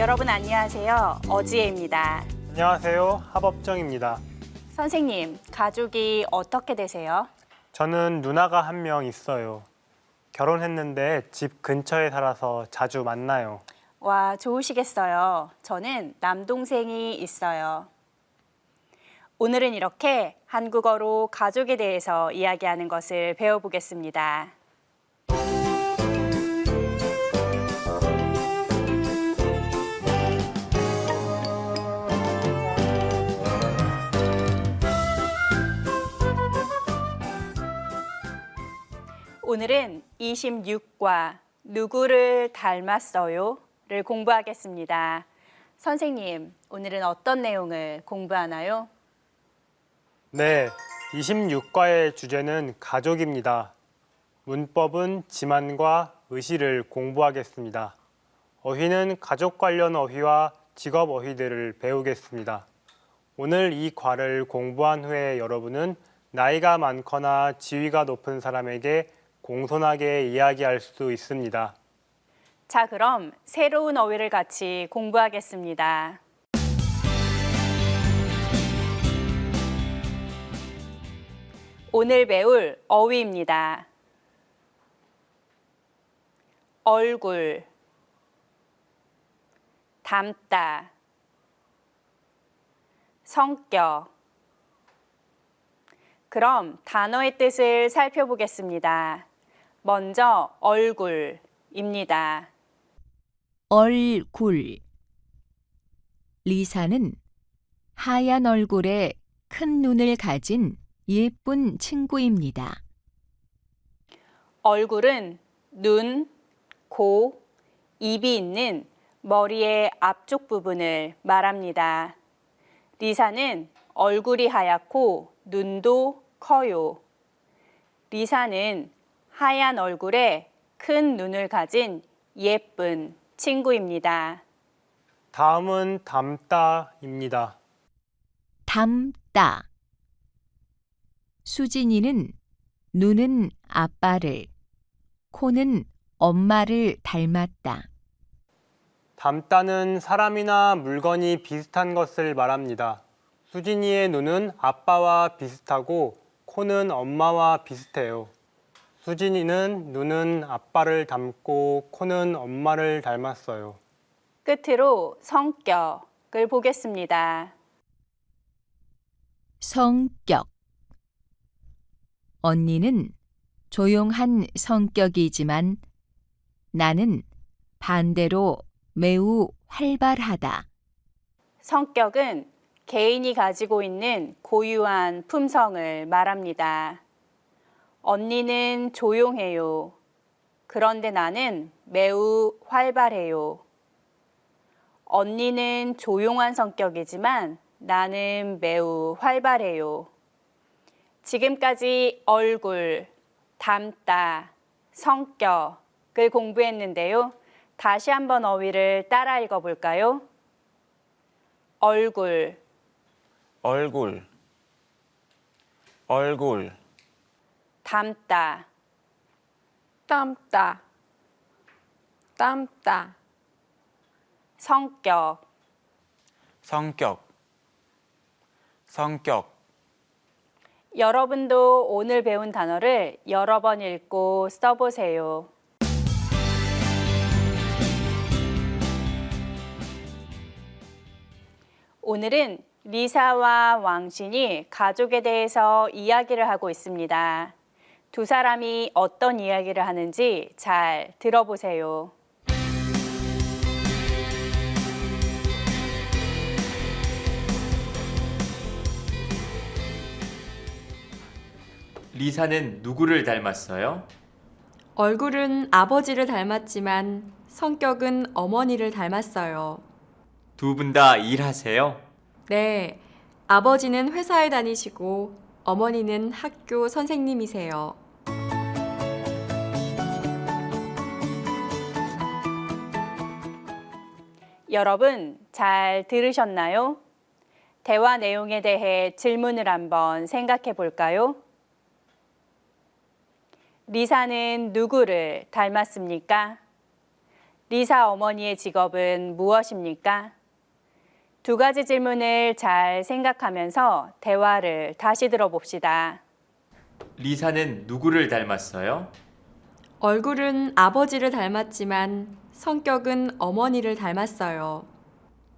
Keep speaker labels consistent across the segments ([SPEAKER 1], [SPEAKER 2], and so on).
[SPEAKER 1] 여러분 안녕하세요. 어지혜입니다.
[SPEAKER 2] 안녕하세요. 하법정입니다.
[SPEAKER 1] 선생님, 가족이 어떻게 되세요?
[SPEAKER 2] 저는 누나가 한 명 있어요. 결혼했는데 집 근처에 살아서 자주 만나요.
[SPEAKER 1] 와, 좋으시겠어요. 저는 남동생이 있어요. 오늘은 이렇게 한국어로 가족에 대해서 이야기하는 것을 배워보겠습니다. 오늘은 26과 누구를 닮았어요?를 공부하겠습니다. 선생님, 오늘은 어떤 내용을 공부하나요?
[SPEAKER 2] 네, 26과의 주제는 가족입니다. 문법은 지만과 의시를 공부하겠습니다. 어휘는 가족 관련 어휘와 직업 어휘들을 배우겠습니다. 오늘 이 과를 공부한 후에 여러분은 나이가 많거나 지위가 높은 사람에게 공손하게 이야기할 수 있습니다.
[SPEAKER 1] 자, 그럼 새로운 어휘를 같이 공부하겠습니다. 오늘 배울 어휘입니다. 얼굴, 닮다, 성격. 그럼 단어의 뜻을 살펴보겠습니다. 먼저 얼굴입니다.
[SPEAKER 3] 얼굴. 리사는 하얀 얼굴에 큰 눈을 가진 예쁜 친구입니다.
[SPEAKER 1] 얼굴은 눈, 코, 입이 있는 머리의 앞쪽 부분을 말합니다. 리사는 얼굴이 하얗고 눈도 커요. 리사는 하얀 얼굴에 큰 눈을 가진 예쁜 친구입니다.
[SPEAKER 2] 다음은 닮다입니다.
[SPEAKER 3] 닮다. 수진이는 눈은 아빠를, 코는 엄마를 닮았다.
[SPEAKER 2] 닮다는 사람이나 물건이 비슷한 것을 말합니다. 수진이의 눈은 아빠와 비슷하고 코는 엄마와 비슷해요. 수진이는 눈은 아빠를 닮고 코는 엄마를 닮았어요.
[SPEAKER 1] 끝으로 성격을 보겠습니다.
[SPEAKER 3] 성격. 언니는 조용한 성격이지만 나는 반대로 매우 활발하다.
[SPEAKER 1] 성격은 개인이 가지고 있는 고유한 품성을 말합니다. 언니는 조용해요. 그런데 나는 매우 활발해요. 언니는 조용한 성격이지만 나는 매우 활발해요. 지금까지 얼굴, 닮다, 성격을 공부했는데요. 다시 한번 어휘를 따라 읽어볼까요? 얼굴,
[SPEAKER 4] 얼굴, 얼굴,
[SPEAKER 1] 닮다,
[SPEAKER 5] 땀다, 땀다,
[SPEAKER 1] 성격,
[SPEAKER 4] 성격, 성격.
[SPEAKER 1] 여러분도 오늘 배운 단어를 여러 번 읽고 써보세요. 오늘은 리사와 왕신이 가족에 대해서 이야기를 하고 있습니다. 두 사람이 어떤 이야기를 하는지 잘 들어보세요.
[SPEAKER 6] 리사는 누구를 닮았어요?
[SPEAKER 5] 얼굴은 아버지를 닮았지만 성격은 어머니를 닮았어요.
[SPEAKER 6] 두 분 다 일하세요?
[SPEAKER 5] 네, 아버지는 회사에 다니시고 어머니는 학교 선생님이세요.
[SPEAKER 1] 여러분 잘 들으셨나요? 대화 내용에 대해 질문을 한번 생각해 볼까요? 리사는 누구를 닮았습니까? 리사 어머니의 직업은 무엇입니까? 두 가지 질문을 잘 생각하면서 대화를 다시 들어봅시다.
[SPEAKER 6] 리사는 누구를 닮았어요?
[SPEAKER 5] 얼굴은 아버지를 닮았지만 성격은 어머니를 닮았어요.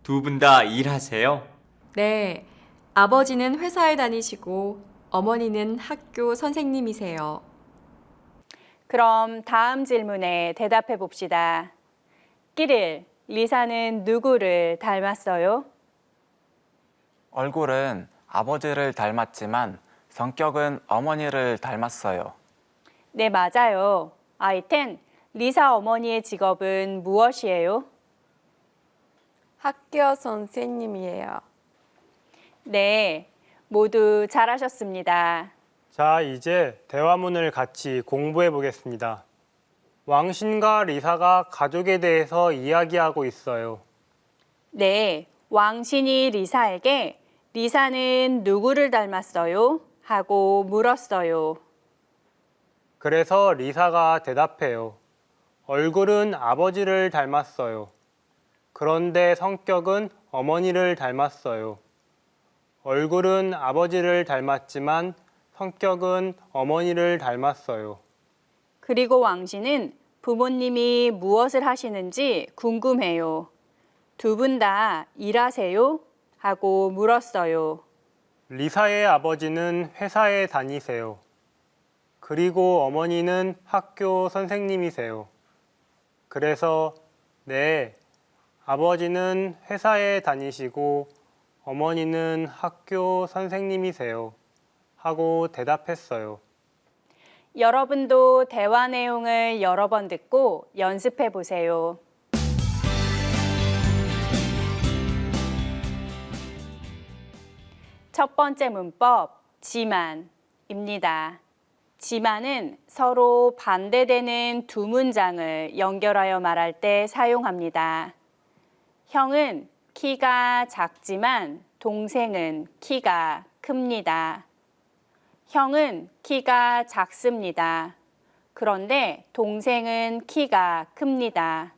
[SPEAKER 6] 두 분 다 일하세요?
[SPEAKER 5] 네, 아버지는 회사에 다니시고 어머니는 학교 선생님이세요.
[SPEAKER 1] 그럼 다음 질문에 대답해 봅시다. 끼릴, 리사는 누구를 닮았어요?
[SPEAKER 4] 얼굴은 아버지를 닮았지만 성격은 어머니를 닮았어요.
[SPEAKER 1] 네, 맞아요. 아이텐, 리사 어머니의 직업은 무엇이에요?
[SPEAKER 7] 학교 선생님이에요.
[SPEAKER 1] 네, 모두 잘하셨습니다.
[SPEAKER 2] 자, 이제 대화문을 같이 공부해 보겠습니다. 왕신과 리사가 가족에 대해서 이야기하고 있어요.
[SPEAKER 1] 네, 왕신이 리사에게 리사는 누구를 닮았어요? 하고 물었어요.
[SPEAKER 2] 그래서 리사가 대답해요. 얼굴은 아버지를 닮았어요. 그런데 성격은 어머니를 닮았어요. 얼굴은 아버지를 닮았지만 성격은 어머니를 닮았어요.
[SPEAKER 1] 그리고 왕신은 부모님이 무엇을 하시는지 궁금해요. 두 분 다 일하세요? 하고 물었어요.
[SPEAKER 2] 리사의 아버지는 회사에 다니세요. 그리고 어머니는 학교 선생님이세요. 그래서 네, 아버지는 회사에 다니시고 어머니는 학교 선생님이세요. 하고 대답했어요.
[SPEAKER 1] 여러분도 대화 내용을 여러 번 듣고 연습해 보세요. 첫 번째 문법, 지만입니다. 지만은 서로 반대되는 두 문장을 연결하여 말할 때 사용합니다. 형은 키가 작지만 동생은 키가 큽니다. 형은 키가 작습니다. 그런데 동생은 키가 큽니다.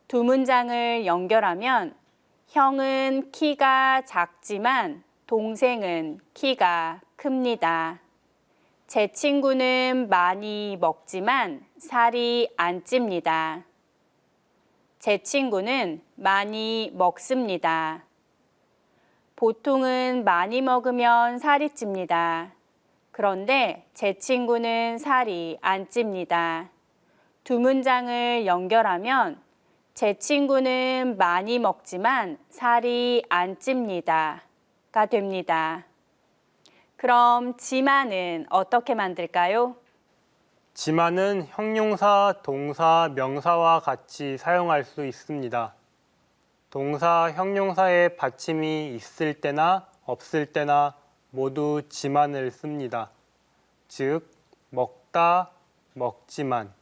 [SPEAKER 1] 두 문장을 연결하면 형은 키가 작지만 동생은 키가 큽니다. 제 친구는 많이 먹지만 살이 안 찝니다. 제 친구는 많이 먹습니다. 보통은 많이 먹으면 살이 찝니다. 그런데 제 친구는 살이 안 찝니다. 두 문장을 연결하면 제 친구는 많이 먹지만 살이 안 찝니다가 됩니다. 그럼 지만은 어떻게 만들까요?
[SPEAKER 2] 지만은 형용사, 동사, 명사와 같이 사용할 수 있습니다. 동사, 형용사의 받침이 있을 때나 없을 때나 모두 지만을 씁니다. 즉, 먹다, 먹지만,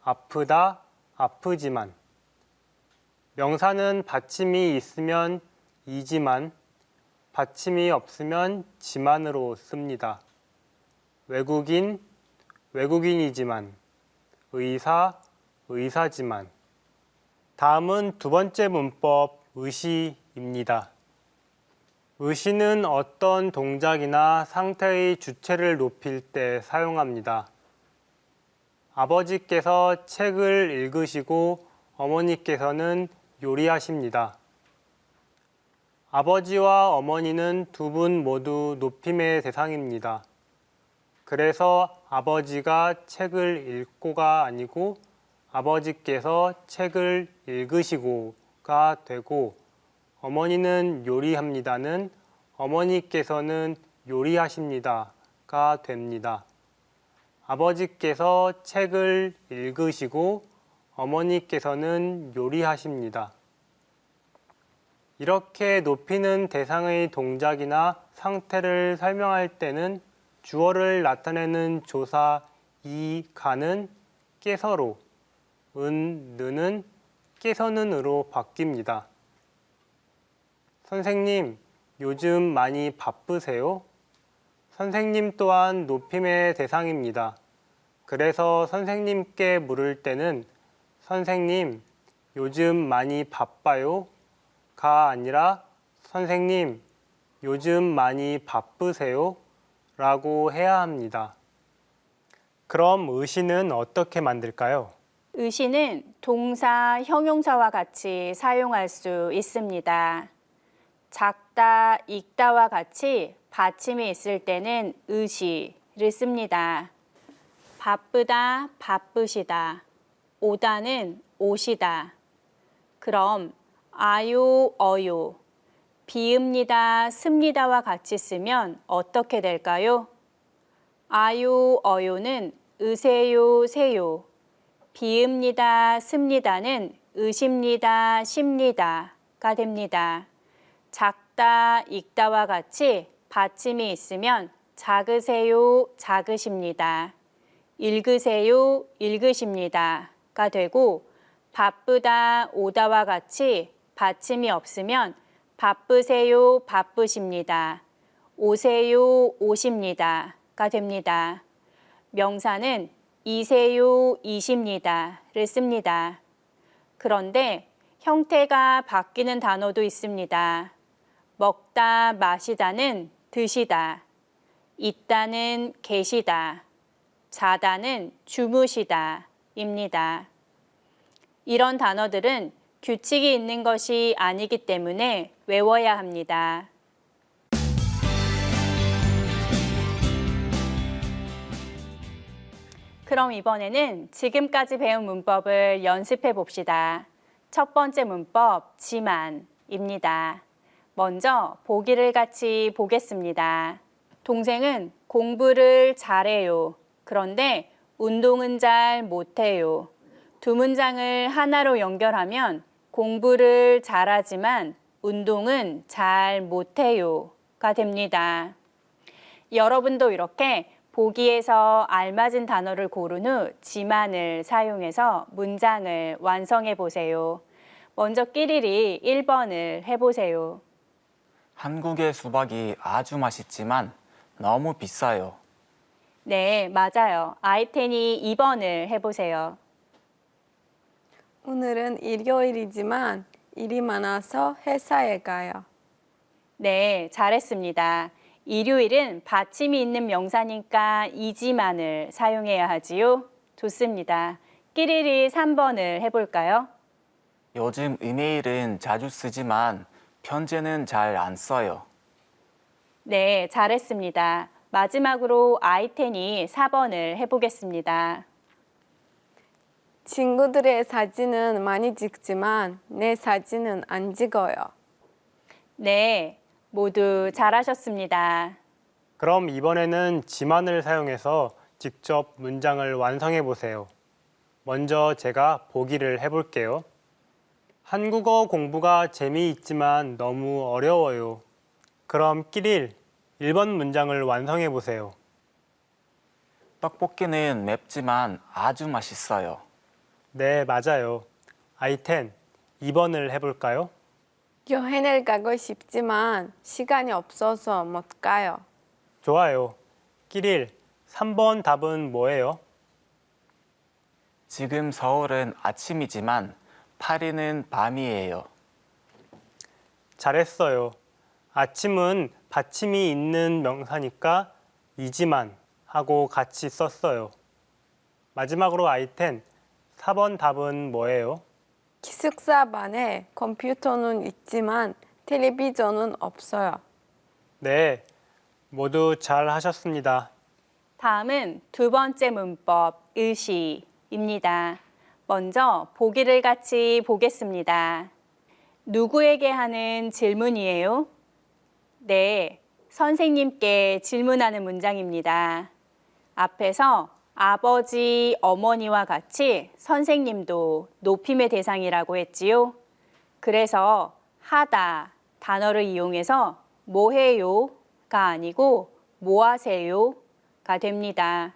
[SPEAKER 2] 아프다, 아프지만. 명사는 받침이 있으면 이지만, 받침이 없으면 지만으로 씁니다. 외국인, 외국인이지만, 의사, 의사지만. 다음은 두 번째 문법, 의시입니다. 의시는 어떤 동작이나 상태의 주체를 높일 때 사용합니다. 아버지께서 책을 읽으시고 어머니께서는 요리하십니다. 아버지와 어머니는 두 분 모두 높임의 대상입니다. 그래서 아버지가 책을 읽고가 아니고 아버지께서 책을 읽으시고가 되고 어머니는 요리합니다는 어머니께서는 요리하십니다가 됩니다. 아버지께서 책을 읽으시고 어머니께서는 요리하십니다. 이렇게 높이는 대상의 동작이나 상태를 설명할 때는 주어를 나타내는 조사 이, 가는 깨서로, 은, 느는 깨서는으로 바뀝니다. 선생님, 요즘 많이 바쁘세요? 선생님 또한 높임의 대상입니다. 그래서 선생님께 물을 때는 선생님, 요즘 많이 바빠요?가 아니라 선생님, 요즘 많이 바쁘세요? 라고 해야 합니다. 그럼 의시는 어떻게 만들까요?
[SPEAKER 1] 의시는 동사, 형용사와 같이 사용할 수 있습니다. 작다, 읽다와 같이 받침이 있을 때는 의시를 씁니다. 바쁘다, 바쁘시다. 오다는 오시다. 그럼 아요, 어요. 비읍니다, 습니다와 같이 쓰면 어떻게 될까요? 아요, 어요는 으세요, 세요. 비읍니다, 습니다는 으십니다, 십니다가 됩니다. 작다, 읽다와 같이 받침이 있으면 작으세요, 작으십니다. 읽으세요, 읽으십니다가 되고 바쁘다, 오다와 같이 받침이 없으면 바쁘세요, 바쁘십니다. 오세요, 오십니다가 됩니다. 명사는 이세요, 이십니다를 씁니다. 그런데 형태가 바뀌는 단어도 있습니다. 먹다, 마시다는 드시다, 있다는 계시다, 자다는 주무시다입니다. 이런 단어들은 규칙이 있는 것이 아니기 때문에 외워야 합니다. 그럼 이번에는 지금까지 배운 문법을 연습해 봅시다. 첫 번째 문법, 지만입니다. 먼저 보기를 같이 보겠습니다. 동생은 공부를 잘해요. 그런데 운동은 잘 못해요. 두 문장을 하나로 연결하면 공부를 잘하지만 운동은 잘 못해요가 됩니다. 여러분도 이렇게 보기에서 알맞은 단어를 고른 후 지만을 사용해서 문장을 완성해 보세요. 먼저 끼리리 1번을 해보세요.
[SPEAKER 4] 한국의 수박이 아주 맛있지만 너무 비싸요.
[SPEAKER 1] 네, 맞아요. 아이텐이 2번을 해보세요.
[SPEAKER 7] 오늘은 일요일이지만 일이 많아서 회사에 가요.
[SPEAKER 1] 네, 잘했습니다. 일요일은 받침이 있는 명사니까 이지만을 사용해야 하지요. 좋습니다. 끼리리 3번을 해볼까요?
[SPEAKER 4] 요즘 이메일은 자주 쓰지만 편지는 잘 안 써요.
[SPEAKER 1] 네, 잘했습니다. 마지막으로 아이텐이 4번을 해보겠습니다.
[SPEAKER 7] 친구들의 사진은 많이 찍지만 내 사진은 안 찍어요.
[SPEAKER 1] 네, 모두 잘하셨습니다.
[SPEAKER 2] 그럼 이번에는 지만을 사용해서 직접 문장을 완성해 보세요. 먼저 제가 보기를 해볼게요. 한국어 공부가 재미있지만 너무 어려워요. 그럼 끼릴 1번 문장을 완성해 보세요.
[SPEAKER 4] 떡볶이는 맵지만 아주 맛있어요.
[SPEAKER 2] 네, 맞아요. 아이텐 2번을 해볼까요?
[SPEAKER 7] 여행을 가고 싶지만 시간이 없어서 못 가요.
[SPEAKER 2] 좋아요. 끼릴 3번 답은 뭐예요?
[SPEAKER 4] 지금 서울은 아침이지만 파리는 밤이에요.
[SPEAKER 2] 잘했어요. 아침은 받침이 있는 명사니까 이지만 하고 같이 썼어요. 마지막으로 아이텐 4번 답은 뭐예요?
[SPEAKER 7] 기숙사 반에 컴퓨터는 있지만 텔레비전은 없어요.
[SPEAKER 2] 네, 모두 잘 하셨습니다.
[SPEAKER 1] 다음은 두 번째 문법, 의시입니다. 먼저 보기를 같이 보겠습니다. 누구에게 하는 질문이에요? 네, 선생님께 질문하는 문장입니다. 앞에서 아버지, 어머니와 같이 선생님도 높임의 대상이라고 했지요. 그래서 하다 단어를 이용해서 뭐 해요가 아니고 뭐 하세요가 됩니다.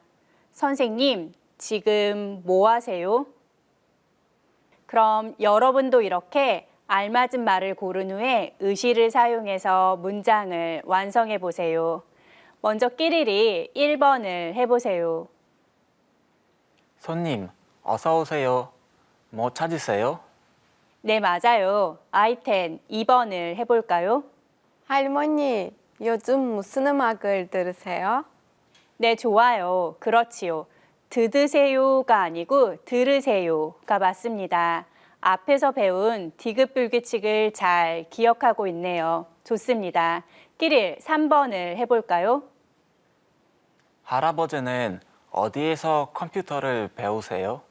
[SPEAKER 1] 선생님, 지금 뭐 하세요? 그럼 여러분도 이렇게 알맞은 말을 고른 후에 의시를 사용해서 문장을 완성해 보세요. 먼저 끼리리 1번을 해보세요.
[SPEAKER 4] 손님, 어서 오세요. 뭐 찾으세요?
[SPEAKER 1] 네, 맞아요. 아이템 2번을 해볼까요?
[SPEAKER 7] 할머니, 요즘 무슨 음악을 들으세요?
[SPEAKER 1] 네, 좋아요. 그렇지요. 드드세요가 아니고 들으세요가 맞습니다. 앞에서 배운 디귿불규칙을 잘 기억하고 있네요. 좋습니다. 끼릴 3번을 해볼까요?
[SPEAKER 4] 할아버지는 어디에서 컴퓨터를 배우세요?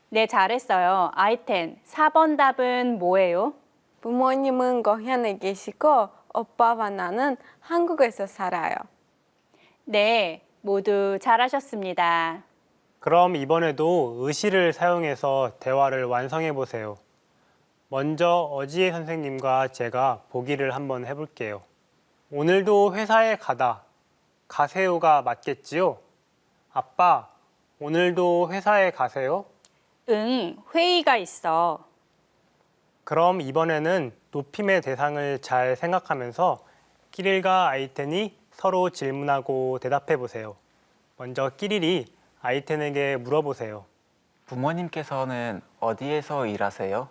[SPEAKER 1] 네, 잘했어요. 아이템 4번 답은 뭐예요?
[SPEAKER 7] 부모님은 고향에 계시고 오빠와 나는 한국에서 살아요.
[SPEAKER 1] 네, 모두 잘하셨습니다.
[SPEAKER 2] 그럼 이번에도 의시를 사용해서 대화를 완성해 보세요. 먼저 어지혜 선생님과 제가 보기를 한번 해볼게요. 오늘도 회사에 가세요가 맞겠지요? 아빠, 오늘도 회사에 가세요?
[SPEAKER 1] 응, 회의가 있어.
[SPEAKER 2] 그럼 이번에는 높임의 대상을 잘 생각하면서 끼릴과 아이텐이 서로 질문하고 대답해 보세요. 먼저 끼릴이 아이텐에게 물어보세요.
[SPEAKER 4] 부모님께서는 어디에서 일하세요?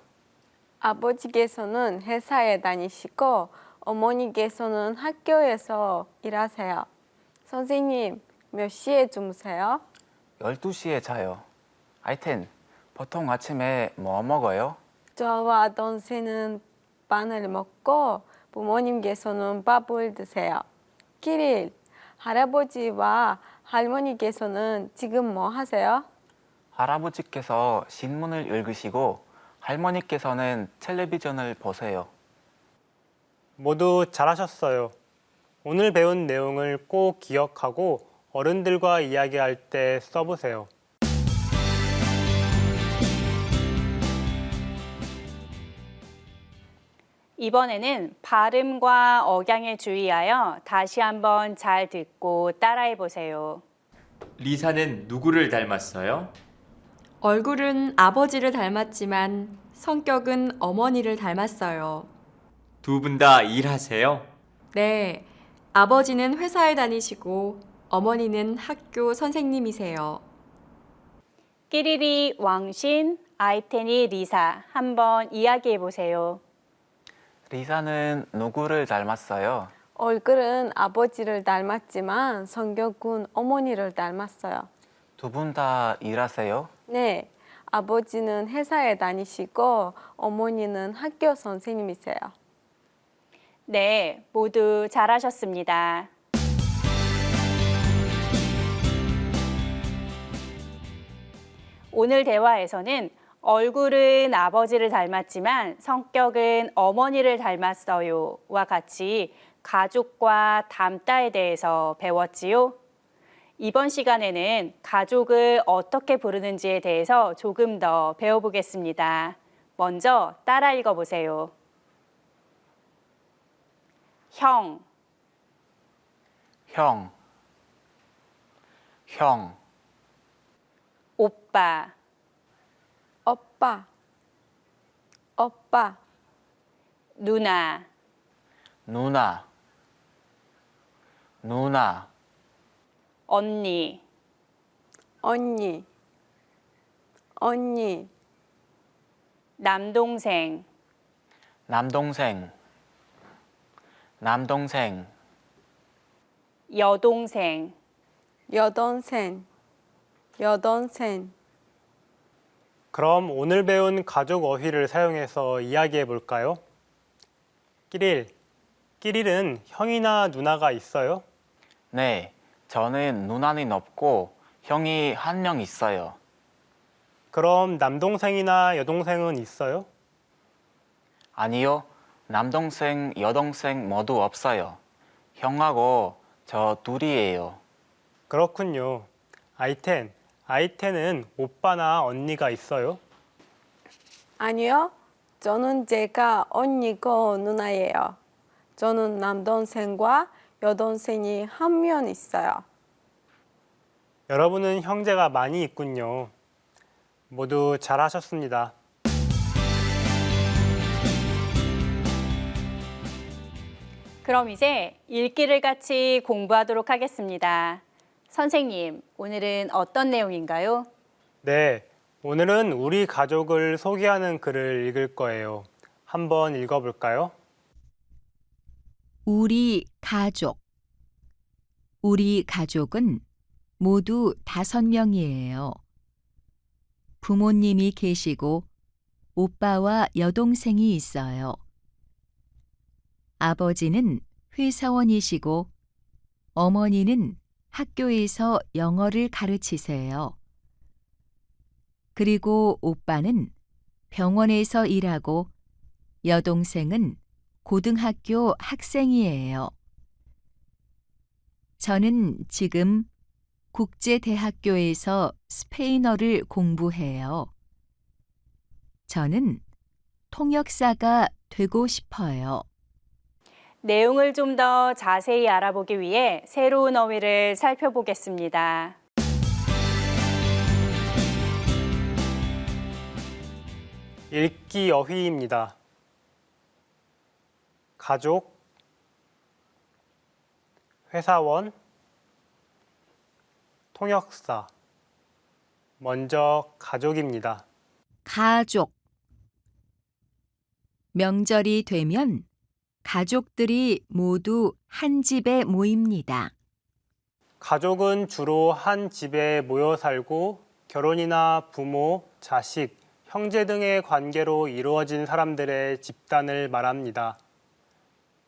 [SPEAKER 7] 아버지께서는 회사에 다니시고 어머니께서는 학교에서 일하세요. 선생님, 몇 시에 주무세요?
[SPEAKER 4] 12시에 자요. 아이텐, 보통 아침에 뭐 먹어요?
[SPEAKER 7] 저와 동생은 빵을 먹고 부모님께서는 밥을 드세요. 키릴, 할아버지와 할머니께서는 지금 뭐 하세요?
[SPEAKER 4] 할아버지께서 신문을 읽으시고 할머니께서는 텔레비전을 보세요.
[SPEAKER 2] 모두 잘하셨어요. 오늘 배운 내용을 꼭 기억하고 어른들과 이야기할 때 써보세요.
[SPEAKER 1] 이번에는 발음과 억양에 주의하여 다시 한번 잘 듣고 따라해 보세요.
[SPEAKER 6] 리사는 누구를 닮았어요?
[SPEAKER 5] 얼굴은 아버지를 닮았지만 성격은 어머니를 닮았어요.
[SPEAKER 6] 두 분 다 일하세요?
[SPEAKER 5] 네, 아버지는 회사에 다니시고 어머니는 학교 선생님이세요.
[SPEAKER 1] 끼리리 왕신, 아이텐이 리사 한번 이야기해 보세요.
[SPEAKER 4] 리사는 누구를 닮았어요?
[SPEAKER 7] 얼굴은 아버지를 닮았지만 성격은 어머니를 닮았어요.
[SPEAKER 4] 두 분 다 일하세요?
[SPEAKER 7] 네, 아버지는 회사에 다니시고 어머니는 학교 선생님이세요.
[SPEAKER 1] 네, 모두 잘하셨습니다. 오늘 대화에서는 얼굴은 아버지를 닮았지만 성격은 어머니를 닮았어요와 같이 가족과 닮다에 대해서 배웠지요. 이번 시간에는 가족을 어떻게 부르는지에 대해서 조금 더 배워보겠습니다. 먼저 따라 읽어보세요. 형,
[SPEAKER 4] 형, 형,
[SPEAKER 1] 오빠,
[SPEAKER 7] 오빠, 오빠,
[SPEAKER 1] 누나,
[SPEAKER 4] 누나, 누나,
[SPEAKER 1] 언니,
[SPEAKER 7] 언니, 언니,
[SPEAKER 1] 남동생,
[SPEAKER 4] 남동생, 남동생,
[SPEAKER 1] 여동생,
[SPEAKER 7] 여동생, 여동생.
[SPEAKER 2] 그럼 오늘 배운 가족 어휘를 사용해서 이야기해 볼까요? 끼릴은 형이나 누나가 있어요?
[SPEAKER 4] 네, 저는 누나는 없고 형이 한 명 있어요.
[SPEAKER 2] 그럼 남동생이나 여동생은 있어요?
[SPEAKER 4] 아니요, 남동생, 여동생 모두 없어요. 형하고 저 둘이에요.
[SPEAKER 2] 그렇군요. 아이텐은 오빠나 언니가 있어요?
[SPEAKER 7] 아니요, 저는 제가 언니고 누나예요. 저는 남동생과 여동생이 한 명 있어요.
[SPEAKER 2] 여러분은 형제가 많이 있군요. 모두 잘하셨습니다.
[SPEAKER 1] 그럼 이제 읽기를 같이 공부하도록 하겠습니다. 선생님, 오늘은 어떤 내용인가요?
[SPEAKER 2] 네, 오늘은 우리 가족을 소개하는 글을 읽을 거예요. 한번 읽어볼까요?
[SPEAKER 3] 우리 가족. 우리 가족은 모두 5명이에요. 부모님이 계시고 오빠와 여동생이 있어요. 아버지는 회사원이시고 어머니는 학교에서 영어를 가르치세요. 그리고 오빠는 병원에서 일하고 여동생은 고등학교 학생이에요. 저는 지금 국제대학교에서 스페인어를 공부해요. 저는 통역사가 되고 싶어요.
[SPEAKER 1] 내용을 좀 더 자세히 알아보기 위해 새로운 어휘를 살펴보겠습니다.
[SPEAKER 2] 읽기 어휘입니다. 가족, 회사원, 통역사. 먼저 가족입니다.
[SPEAKER 3] 가족. 명절이 되면 가족들이 모두 한 집에 모입니다.
[SPEAKER 2] 가족은 주로 한 집에 모여 살고 결혼이나 부모, 자식, 형제 등의 관계로 이루어진 사람들의 집단을 말합니다.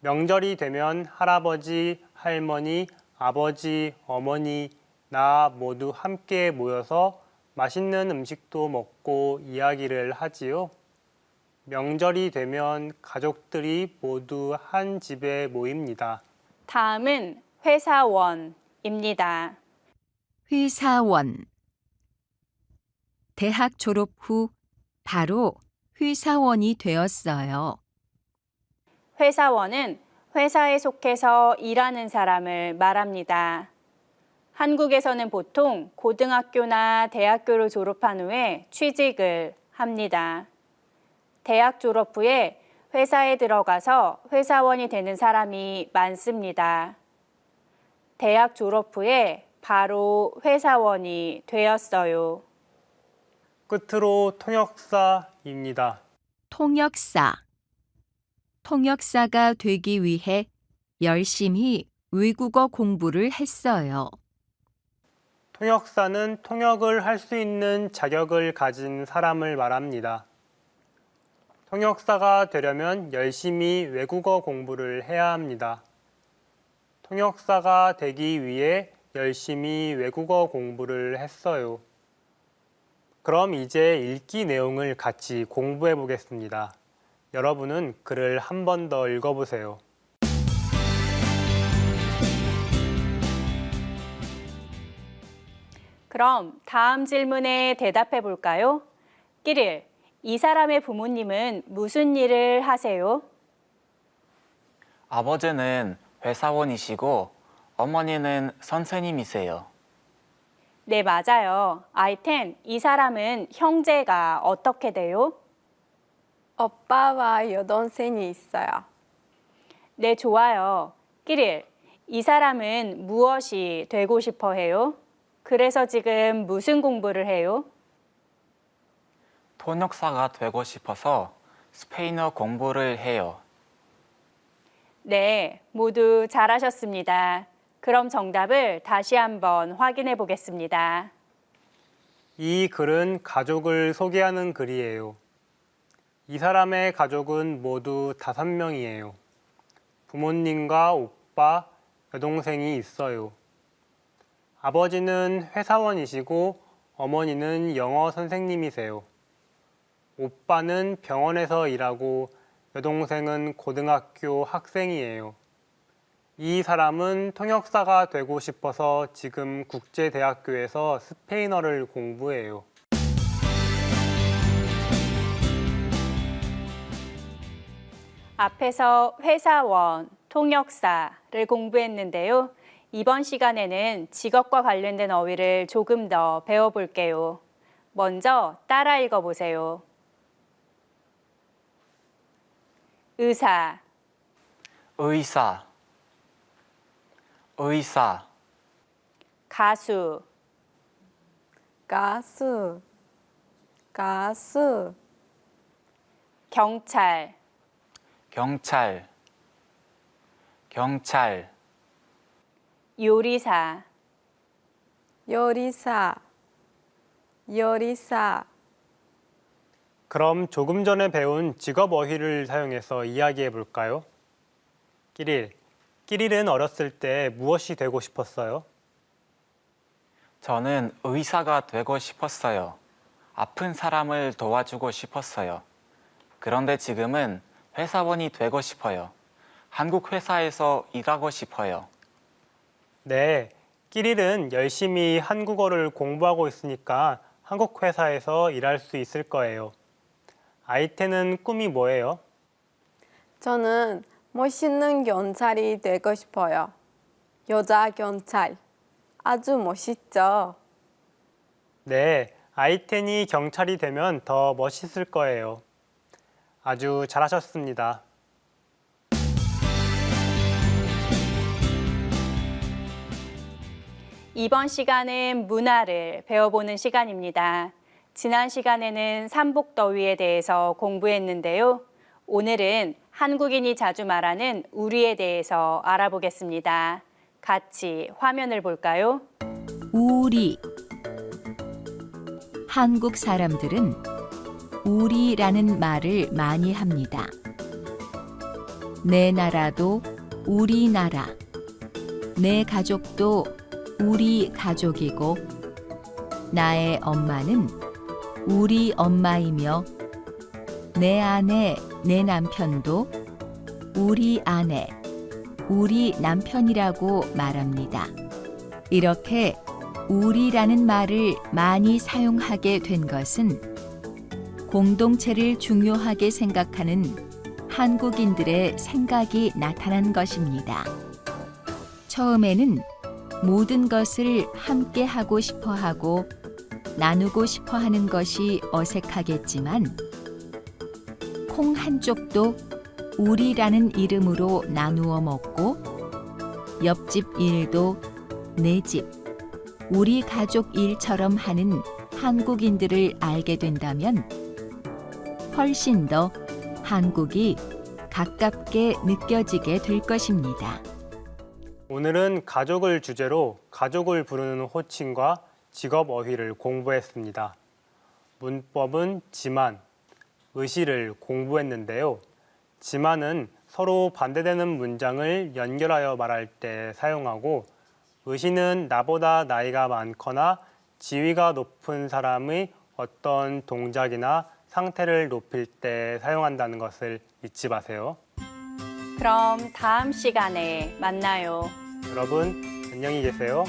[SPEAKER 2] 명절이 되면 할아버지, 할머니, 아버지, 어머니, 나 모두 함께 모여서 맛있는 음식도 먹고 이야기를 하지요. 명절이 되면 가족들이 모두 한 집에 모입니다.
[SPEAKER 1] 다음은 회사원입니다.
[SPEAKER 3] 회사원. 대학 졸업 후 바로 회사원이 되었어요.
[SPEAKER 1] 회사원은 회사에 속해서 일하는 사람을 말합니다. 한국에서는 보통 고등학교나 대학교를 졸업한 후에 취직을 합니다. 대학 졸업 후에 회사에 들어가서 회사원이 되는 사람이 많습니다. 대학 졸업 후에 바로 회사원이 되었어요.
[SPEAKER 2] 끝으로 통역사입니다.
[SPEAKER 3] 통역사. 통역사가 되기 위해 열심히 외국어 공부를 했어요.
[SPEAKER 2] 통역사는 통역을 할 수 있는 자격을 가진 사람을 말합니다. 통역사가 되려면 열심히 외국어 공부를 해야 합니다. 통역사가 되기 위해 열심히 외국어 공부를 했어요. 그럼 이제 읽기 내용을 같이 공부해 보겠습니다. 여러분은 글을 한 번 더 읽어보세요.
[SPEAKER 1] 그럼 다음 질문에 대답해 볼까요? 끼릴, 이 사람의 부모님은 무슨 일을 하세요?
[SPEAKER 4] 아버지는 회사원이시고 어머니는 선생님이세요.
[SPEAKER 1] 네, 맞아요. 아이텐, 이 사람은 형제가 어떻게 돼요?
[SPEAKER 7] 오빠와 여동생이 있어요.
[SPEAKER 1] 네, 좋아요. 끼릴, 이 사람은 무엇이 되고 싶어 해요? 그래서 지금 무슨 공부를 해요?
[SPEAKER 4] 통역사가 되고 싶어서 스페인어 공부를 해요.
[SPEAKER 1] 네, 모두 잘하셨습니다. 그럼 정답을 다시 한번 확인해 보겠습니다.
[SPEAKER 2] 이 글은 가족을 소개하는 글이에요. 이 사람의 가족은 모두 5명이에요. 부모님과 오빠, 여동생이 있어요. 아버지는 회사원이시고 어머니는 영어 선생님이세요. 오빠는 병원에서 일하고 여동생은 고등학교 학생이에요. 이 사람은 통역사가 되고 싶어서 지금 국제대학교에서 스페인어를 공부해요.
[SPEAKER 1] 앞에서 회사원, 통역사를 공부했는데요. 이번 시간에는 직업과 관련된 어휘를 조금 더 배워볼게요. 먼저 따라 읽어보세요. 의사,
[SPEAKER 4] 의사, 의사,
[SPEAKER 1] 가수,
[SPEAKER 7] 가수, 가수,
[SPEAKER 1] 경찰,
[SPEAKER 4] 경찰, 경찰,
[SPEAKER 1] 요리사,
[SPEAKER 7] 요리사, 요리사,
[SPEAKER 2] 그럼 조금 전에 배운 직업 어휘를 사용해서 이야기해 볼까요? 끼릴은 어렸을 때 무엇이 되고 싶었어요?
[SPEAKER 4] 저는 의사가 되고 싶었어요. 아픈 사람을 도와주고 싶었어요. 그런데 지금은 회사원이 되고 싶어요. 한국 회사에서 일하고 싶어요.
[SPEAKER 2] 네, 끼릴은 열심히 한국어를 공부하고 있으니까 한국 회사에서 일할 수 있을 거예요. 아이테는 꿈이 뭐예요?
[SPEAKER 7] 저는 멋있는 경찰이 되고 싶어요. 여자 경찰. 아주 멋있죠?
[SPEAKER 2] 네, 아이텐이 경찰이 되면 더 멋있을 거예요. 아주 잘하셨습니다.
[SPEAKER 1] 이번 시간은 문화를 배워보는 시간입니다. 지난 시간에는 삼복더위에 대해서 공부했는데요. 오늘은 한국인이 자주 말하는 우리에 대해서 알아보겠습니다. 같이 화면을 볼까요?
[SPEAKER 3] 우리. 한국 사람들은 우리라는 말을 많이 합니다. 내 나라도 우리나라, 내 가족도 우리 가족이고, 나의 엄마는 우리 엄마이며, 내 아내, 내 남편도 우리 아내, 우리 남편이라고 말합니다. 이렇게 우리라는 말을 많이 사용하게 된 것은 공동체를 중요하게 생각하는 한국인들의 생각이 나타난 것입니다. 처음에는 모든 것을 함께 하고 싶어 하고 나누고 싶어 하는 것이 어색하겠지만, 콩 한 쪽도 우리라는 이름으로 나누어 먹고, 옆집 일도 내 집, 우리 가족 일처럼 하는 한국인들을 알게 된다면 훨씬 더 한국이 가깝게 느껴지게 될 것입니다.
[SPEAKER 2] 오늘은 가족을 주제로 가족을 부르는 호칭과 직업 어휘를 공부했습니다. 문법은 지만, 의시를 공부했는데요. 지만은 서로 반대되는 문장을 연결하여 말할 때 사용하고, 의시는 나보다 나이가 많거나 지위가 높은 사람의 어떤 동작이나 상태를 높일 때 사용한다는 것을 잊지 마세요.
[SPEAKER 1] 그럼 다음 시간에 만나요.
[SPEAKER 2] 여러분, 안녕히 계세요.